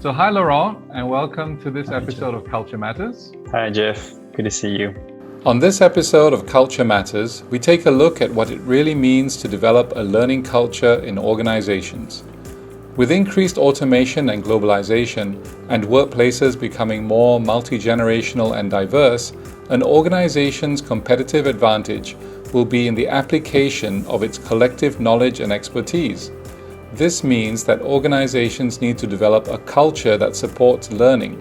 So hi Laurent, and welcome to this episode of Culture Matters. Hi Jeff, good to see you. On this episode of Culture Matters, we take a look at what it really means to develop a learning culture in organizations. With increased automation and globalization, and workplaces becoming more multi-generational and diverse, an organization's competitive advantage will be in the application of its collective knowledge and expertise. This means that organizations need to develop a culture that supports learning.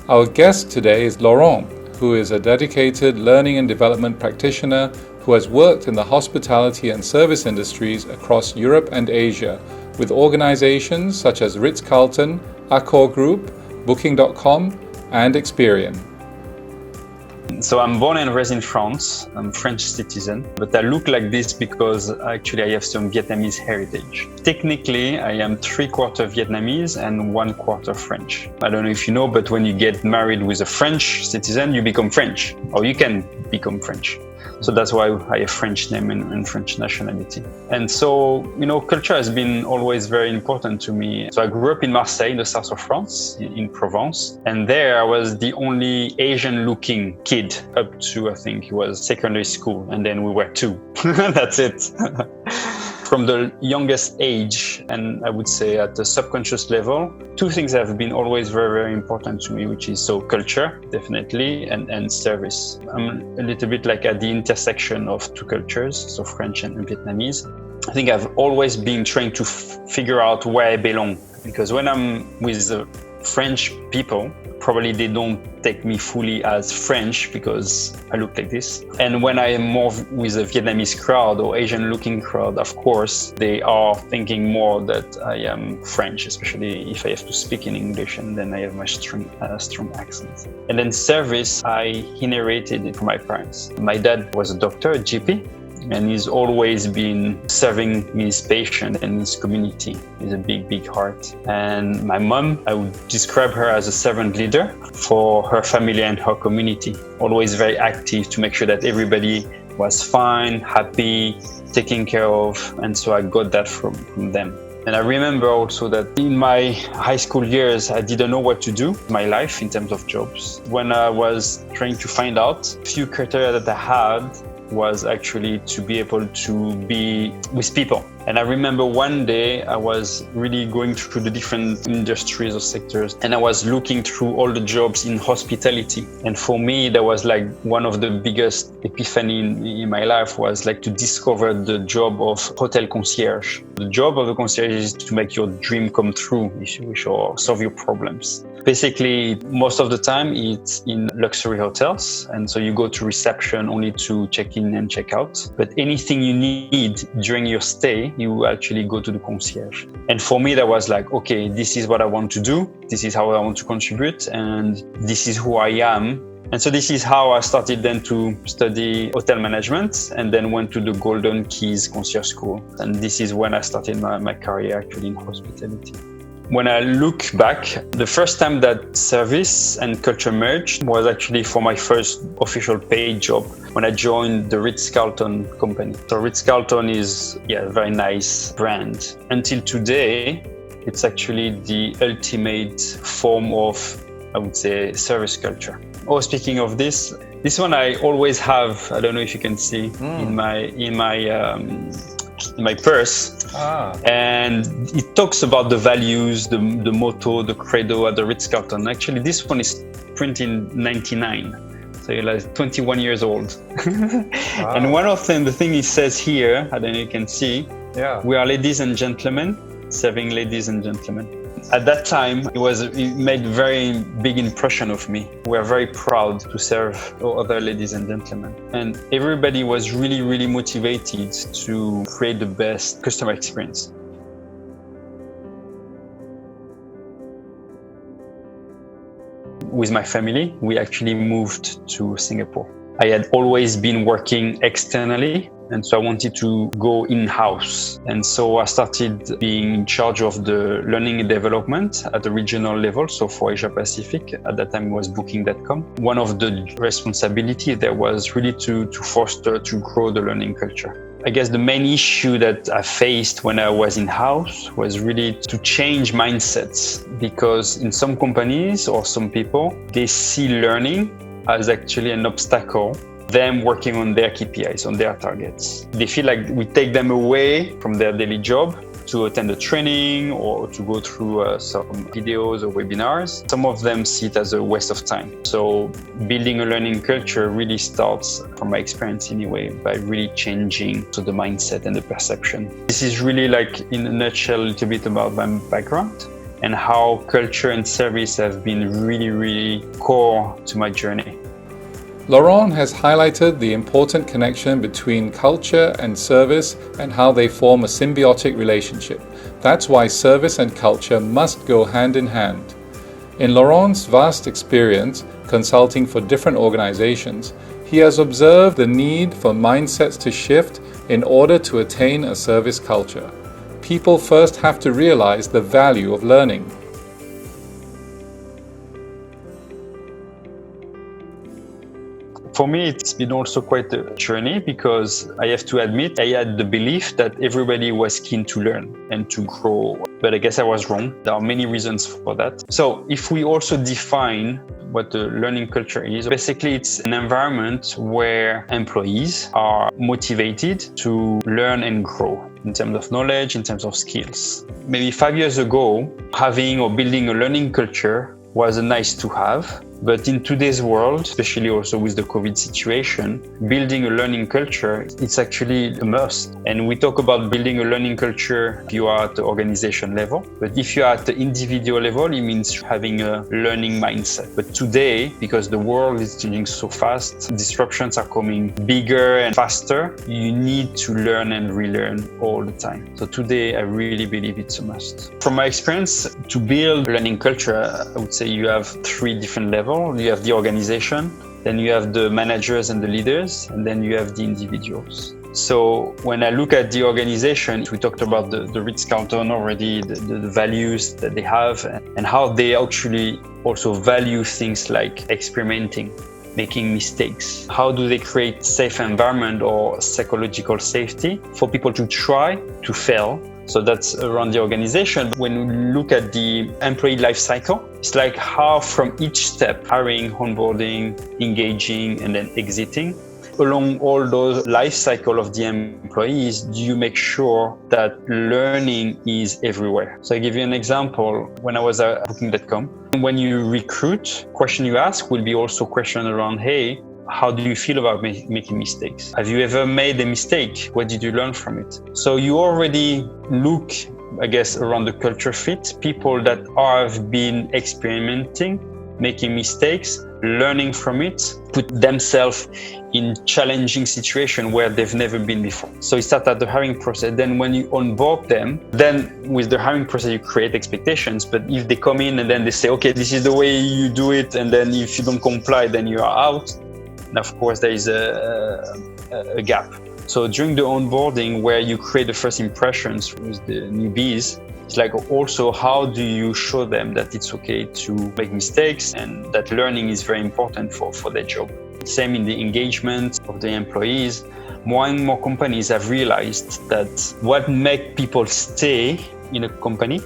Our guest today is Laurent, who is a dedicated learning and development practitioner who has worked in the hospitality and service industries across Europe and Asia with organizations such as Ritz-Carlton, Accor Group, Booking.com, and Experian. So I'm born and raised in France. I'm a French citizen, but I look like this because actually I have some Vietnamese heritage. Technically, I am 3/4 Vietnamese and 1/4 French. I don't know if you know, but when you get married with a French citizen, you become French, or you can become French. So that's why I have French name and French nationality. And so, culture has been always very important to me. So I grew up in Marseille, in the south of France, in Provence. And there I was the only Asian looking kid up to, I think it was secondary school. And then we were 2. That's it. From the youngest age, and I would say at the subconscious level, 2 things have been always very, very important to me, which is culture, definitely, and service. I'm a little bit like at the intersection of 2 cultures, so French and Vietnamese. I think I've always been trying to figure out where I belong, because when I'm with the French people, probably they don't take me fully as French because I look like this. And when I am more with a Vietnamese crowd or Asian looking crowd, of course, they are thinking more that I am French, especially if I have to speak in English and then I have my strong accent. And then service, I inherited it from my parents. My dad was a doctor, a GP. And he's always been serving his patient and his community. He's a big, big heart. And my mom, I would describe her as a servant leader for her family and her community. Always very active to make sure that everybody was fine, happy, taken care of. And so I got that from them. And I remember also that in my high school years, I didn't know what to do in my life in terms of jobs. When I was trying to find out, a few criteria that I had was actually to be able to be with people. And I remember one day I was really going through the different industries or sectors, and I was looking through all the jobs in hospitality. And for me, that was like one of the biggest epiphany in my life was like to discover the job of hotel concierge. The job of the concierge is to make your dream come true, if you wish, or solve your problems. Basically, most of the time it's in luxury hotels. And so you go to reception only to check in and check out. But anything you need during your stay, you actually go to the concierge. And for me, that was like, okay, this is what I want to do. This is how I want to contribute. And this is who I am. And so this is how I started then to study hotel management and then went to the Golden Keys Concierge School. And this is when I started my career actually in hospitality. When I look back, the first time that service and culture merged was actually for my first official paid job when I joined the Ritz-Carlton company. So Ritz-Carlton is a very nice brand. Until today, it's actually the ultimate form of, I would say, service culture. Oh, speaking of this one I always have, I don't know if you can see in my purse. And it talks about the values, the motto, the credo at the Ritz-Carlton. Actually, this one is printed in 99. So you're like 21 years old. Wow. And one of them, the thing it says here, I don't know if you can see, we are ladies and gentlemen, serving ladies and gentlemen. At that time, it made very big impression of me. We are very proud to serve other ladies and gentlemen. And everybody was really, really motivated to create the best customer experience. With my family, we actually moved to Singapore. I had always been working externally, and so I wanted to go in-house. And so I started being in charge of the learning and development at the regional level. So for Asia Pacific, at that time it was Booking.com. One of the responsibilities there was really to foster, to grow the learning culture. I guess the main issue that I faced when I was in-house was really to change mindsets, because in some companies or some people, they see learning as actually an obstacle, them working on their KPIs, on their targets. They feel like we take them away from their daily job to attend a training or to go through some videos or webinars. Some of them see it as a waste of time. So building a learning culture really starts, from my experience anyway, by really changing the mindset and the perception. This is really, like, in a nutshell, a little bit about my background and how culture and service have been really, really core to my journey. Laurent has highlighted the important connection between culture and service and how they form a symbiotic relationship. That's why service and culture must go hand in hand. In Laurent's vast experience consulting for different organizations, he has observed the need for mindsets to shift in order to attain a service culture. People first have to realize the value of learning. For me, it's been also quite a journey, because I have to admit I had the belief that everybody was keen to learn and to grow. But I guess I was wrong. There are many reasons for that. So if we also define what the learning culture is, basically it's an environment where employees are motivated to learn and grow in terms of knowledge, in terms of skills. Maybe 5 years ago, having or building a learning culture was a nice to have. But in today's world, especially also with the COVID situation, building a learning culture, it's actually a must. And we talk about building a learning culture if you are at the organization level. But if you are at the individual level, it means having a learning mindset. But today, because the world is changing so fast, disruptions are coming bigger and faster, you need to learn and relearn all the time. So today, I really believe it's a must. From my experience, to build a learning culture, I would say you have 3 different levels. You have the organization, then you have the managers and the leaders, and then you have the individuals. So when I look at the organization, we talked about the Ritz-Carlton already, the values that they have, and how they actually also value things like experimenting, making mistakes. How do they create safe environment or psychological safety for people to try, to fail? So that's around the organization. When we look at the employee life cycle, it's like how from each step, hiring, onboarding, engaging, and then exiting, along all those life cycle of the employees, do you make sure that learning is everywhere? So I give you an example. When I was at Booking.com, when you recruit, question you ask will be also question around, hey, how do you feel about making mistakes? Have you ever made a mistake? What did you learn from it? So you already look, I guess, around the culture fit, people that have been experimenting, making mistakes, learning from it, put themselves in challenging situations where they've never been before. So you start at the hiring process. Then when you onboard them, then with the hiring process, you create expectations. But if they come in and then they say, okay, this is the way you do it, and then if you don't comply, then you are out. And of course, there is a gap. So during the onboarding, where you create the first impressions with the newbies, it's like also how do you show them that it's okay to make mistakes and that learning is very important for their job. Same in the engagement of the employees. More and more companies have realized that what makes people stay in a company,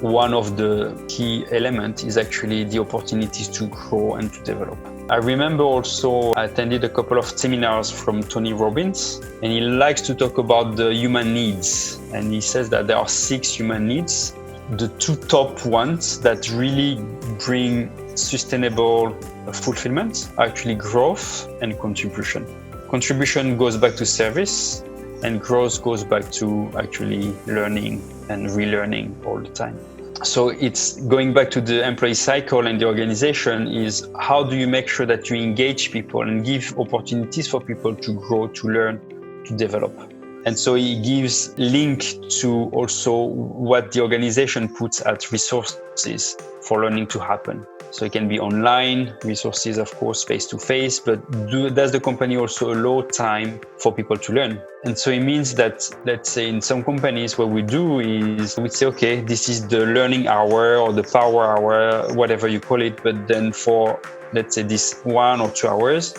one of the key elements is actually the opportunities to grow and to develop. I remember also I attended a couple of seminars from Tony Robbins, and he likes to talk about the human needs. And he says that there are 6 human needs. The 2 top ones that really bring sustainable fulfillment are actually growth and contribution. Contribution goes back to service, and growth goes back to actually learning and relearning all the time. So it's going back to the employee cycle and the organization is how do you make sure that you engage people and give opportunities for people to grow, to learn, to develop. And so it gives link to also what the organization puts at resources for learning to happen. So it can be online resources, of course, face-to-face, but does the company also allow time for people to learn? And so it means that, let's say in some companies, what we do is we say, okay, this is the learning hour or the power hour, whatever you call it. But then for, let's say this 1 or 2 hours,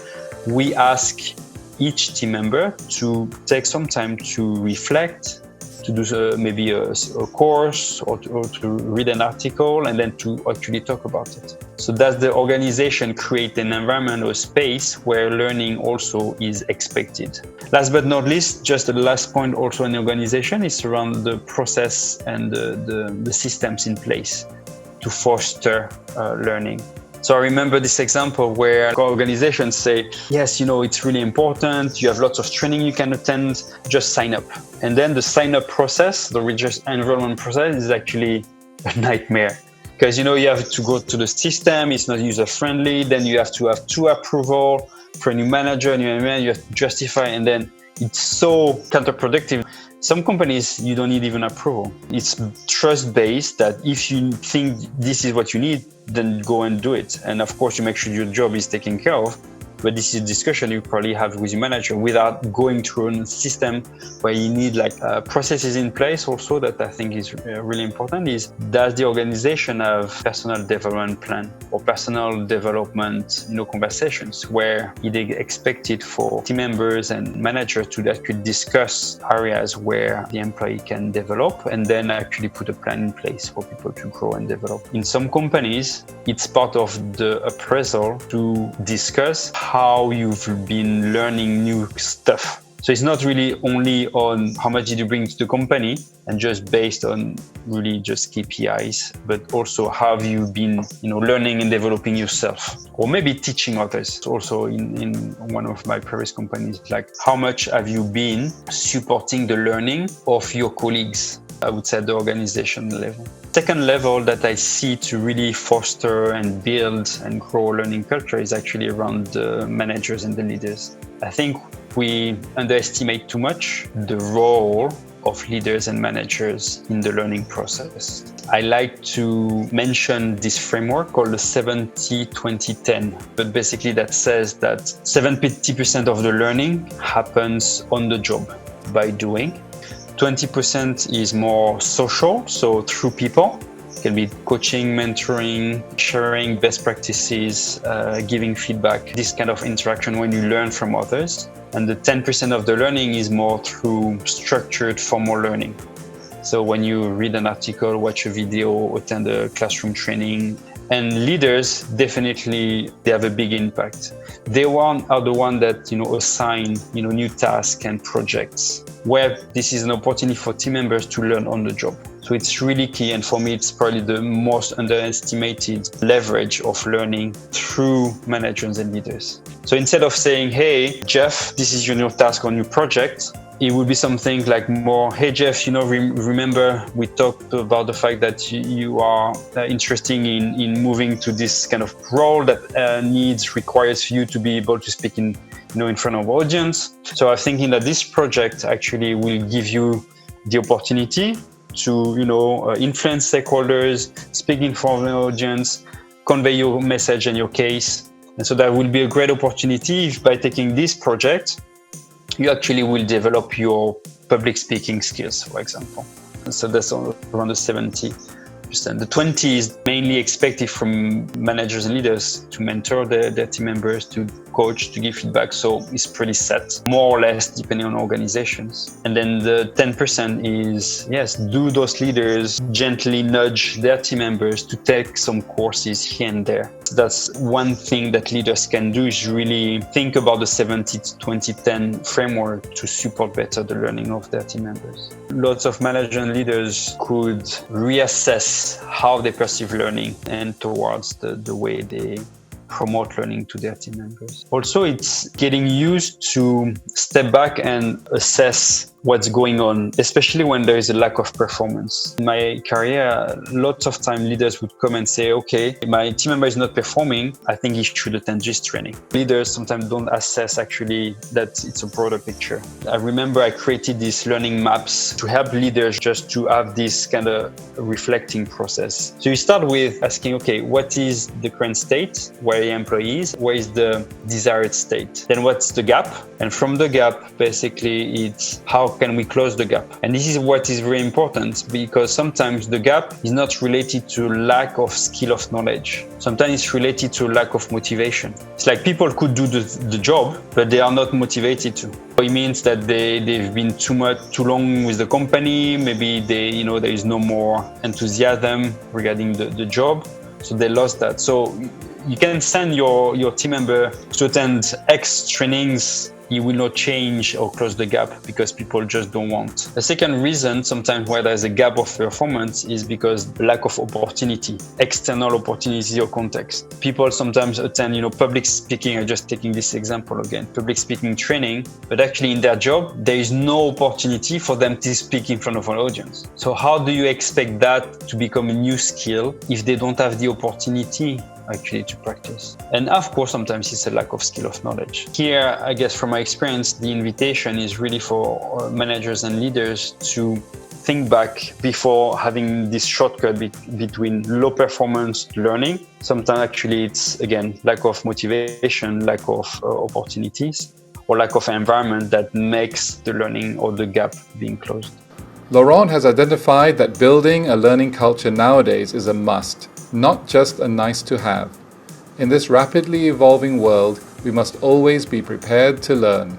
we ask each team member to take some time to reflect, to do maybe a course or to read an article and then to actually talk about it. So does the organization create an environment or space where learning also is expected? Last but not least, just the last point also in the organization is around the process and the systems in place to foster learning. So I remember this example where organizations say, yes, it's really important. You have lots of training you can attend, just sign up. And then the sign up process, the register enrollment process is actually a nightmare. Because, you have to go to the system, it's not user friendly. Then you have to have 2 approval for a new manager, you have to justify, and then it's so counterproductive. Some companies, you don't need even approval. It's trust-based that if you think this is what you need, then go and do it. And of course, you make sure your job is taken care of. But this is a discussion you probably have with your manager without going through a system where you need processes in place. Also, that I think is really important is, does the organization have personal development plan or personal development conversations where it is expected for team members and managers to actually discuss areas where the employee can develop and then actually put a plan in place for people to grow and develop. In some companies, it's part of the appraisal to discuss how you've been learning new stuff. So it's not really only on how much did you bring to the company and just based on really just KPIs, but also how have you been, learning and developing yourself, or maybe teaching others. Also in one of my previous companies, like how much have you been supporting the learning of your colleagues? I would say at the organization level. Second level that I see to really foster and build and grow learning culture is actually around the managers and the leaders. I think we underestimate too much the role of leaders and managers in the learning process. I like to mention this framework called the 70-20-10, but basically that says that 70% of the learning happens on the job by doing. 20% is more social, so through people. It can be coaching, mentoring, sharing best practices, giving feedback, this kind of interaction when you learn from others. And the 10% of the learning is more through structured formal learning. So when you read an article, watch a video, attend a classroom training, and leaders definitely they have a big impact. They are the one that assign new tasks and projects, where this is an opportunity for team members to learn on the job. So it's really key, and for me it's probably the most underestimated leverage of learning through managers and leaders. So instead of saying, hey Jeff, this is your new task on your project, it would be something like more, hey Jeff, remember we talked about the fact that you are interested in moving to this kind of role that requires you to be able to speak in front of audience. So I'm thinking that this project actually will give you the opportunity to influence stakeholders, speak in front of the audience, convey your message and your case. And so that will be a great opportunity if by taking this project, you actually will develop your public speaking skills, for example. So that's around the 70%. The 20 is mainly expected from managers and leaders to mentor their team members, to coach, to give feedback. So it's pretty set, more or less, depending on organizations. And then the 10% is, yes, do those leaders gently nudge their team members to take some courses here and there. That's one thing that leaders can do, is really think about the 70-20-10 framework to support better the learning of their team members. Lots of managers and leaders could reassess how they perceive learning and towards the way they promote learning to their team members. Also, it's getting used to step back and assess what's going on, especially when there is a lack of performance. In my career, lots of time leaders would come and say, okay, my team member is not performing, I think he should attend this training. Leaders sometimes don't assess actually that it's a broader picture. I remember I created these learning maps to help leaders just to have this kind of reflecting process. So you start with asking, okay, what is the current state where the employee is? Where is the desired state? Then what's the gap? And from the gap, basically, it's how can we close the gap? And this is what is very important, because sometimes the gap is not related to lack of skill of knowledge. Sometimes it's related to lack of motivation. It's like people could do the job, but they are not motivated to. It means that they've been too long with the company. Maybe there is no more enthusiasm regarding the job. So they lost that. So you can send your team member to attend X trainings. It will not change or close the gap because people just don't want. The second reason sometimes why there's a gap of performance is because lack of opportunity, external opportunity or context. People sometimes attend, public speaking. I'm just taking this example again, public speaking training, but actually in their job, there is no opportunity for them to speak in front of an audience. So how do you expect that to become a new skill if they don't have the opportunity actually to practice? And of course, sometimes it's a lack of skill of knowledge. Here, I guess from my experience, the invitation is really for managers and leaders to think back before having this shortcut between low performance learning. Sometimes actually it's, again, lack of motivation, lack of opportunities, or lack of environment that makes the learning or the gap being closed. Laurent has identified that building a learning culture nowadays is a must, not just a nice to have. In this rapidly evolving world, we must always be prepared to learn.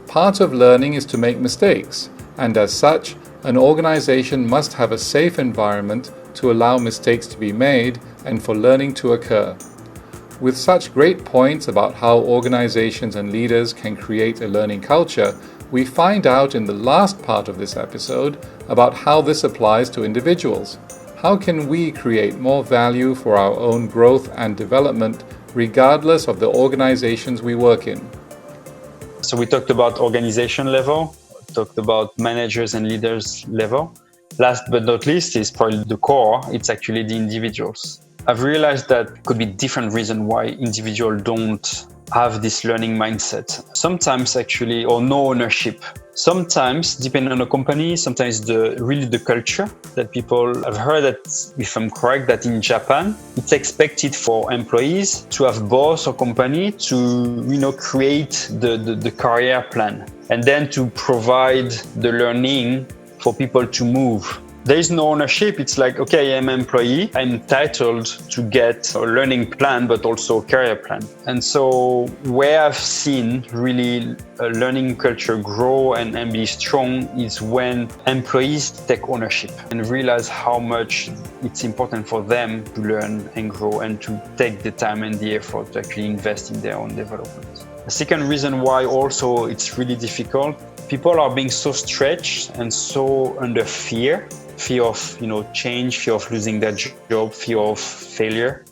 Part of learning is to make mistakes, and as such, an organization must have a safe environment to allow mistakes to be made and for learning to occur. With such great points about how organizations and leaders can create a learning culture, we find out in the last part of this episode about how this applies to individuals. How can we create more value for our own growth and development regardless of the organizations we work in? So we talked about organization level, talked about managers and leaders level. Last but not least is probably the core, it's actually the individuals. I've realized that could be different reasons why individuals don't have this learning mindset. Sometimes actually, or no ownership. Sometimes, depending on the company, sometimes the culture that people have heard that, if I'm correct, that in Japan, it's expected for employees to have boss or company to, create the career plan and then to provide the learning for people to move. There is no ownership. It's like, okay, I'm an employee. I'm entitled to get a learning plan, but also a career plan. And so where I've seen really a learning culture grow and be strong is when employees take ownership and realize how much it's important for them to learn and grow and to take the time and the effort to actually invest in their own development. The second reason why also it's really difficult, people are being so stretched and so under fear of change, fear of losing their job, fear of failure,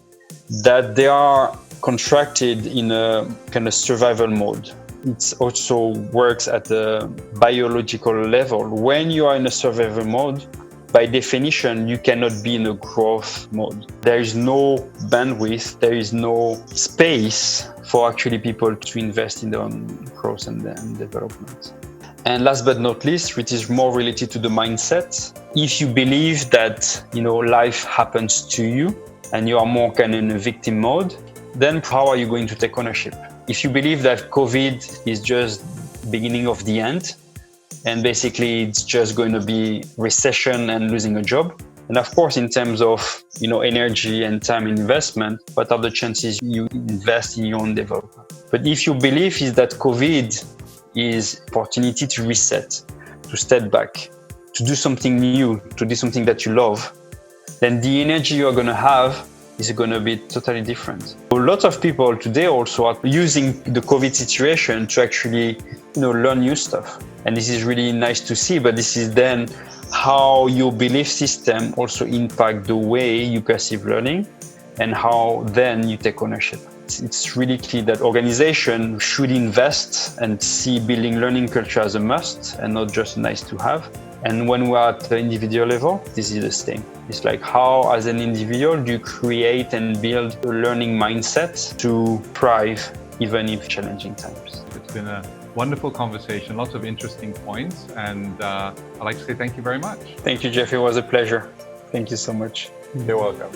that they are contracted in a kind of survival mode. It also works at the biological level. When you are in a survival mode, by definition, you cannot be in a growth mode. There is no bandwidth, there is no space for actually people to invest in their own growth and development. And last but not least, which is more related to the mindset, if you believe that life happens to you and you are more kind of in a victim mode, then how are you going to take ownership? If you believe that COVID is just beginning of the end, and basically it's just going to be recession and losing a job, and of course, in terms of energy and time investment, what are the chances you invest in your own development? But if your belief is that COVID is opportunity to reset, to step back, to do something new, to do something that you love, then the energy you're going to have is going to be totally different. A lot of people today also are using the COVID situation to actually learn new stuff. And this is really nice to see, but this is then how your belief system also impact the way you perceive learning and how then you take ownership. It's really key that organization should invest and see building learning culture as a must and not just nice to have. And when we're at the individual level, this is the same. It's like how, as an individual, do you create and build a learning mindset to thrive even in challenging times? It's been a wonderful conversation, lots of interesting points, and I'd like to say thank you very much. Thank you, Jeff. It was a pleasure. Thank you so much. You're welcome.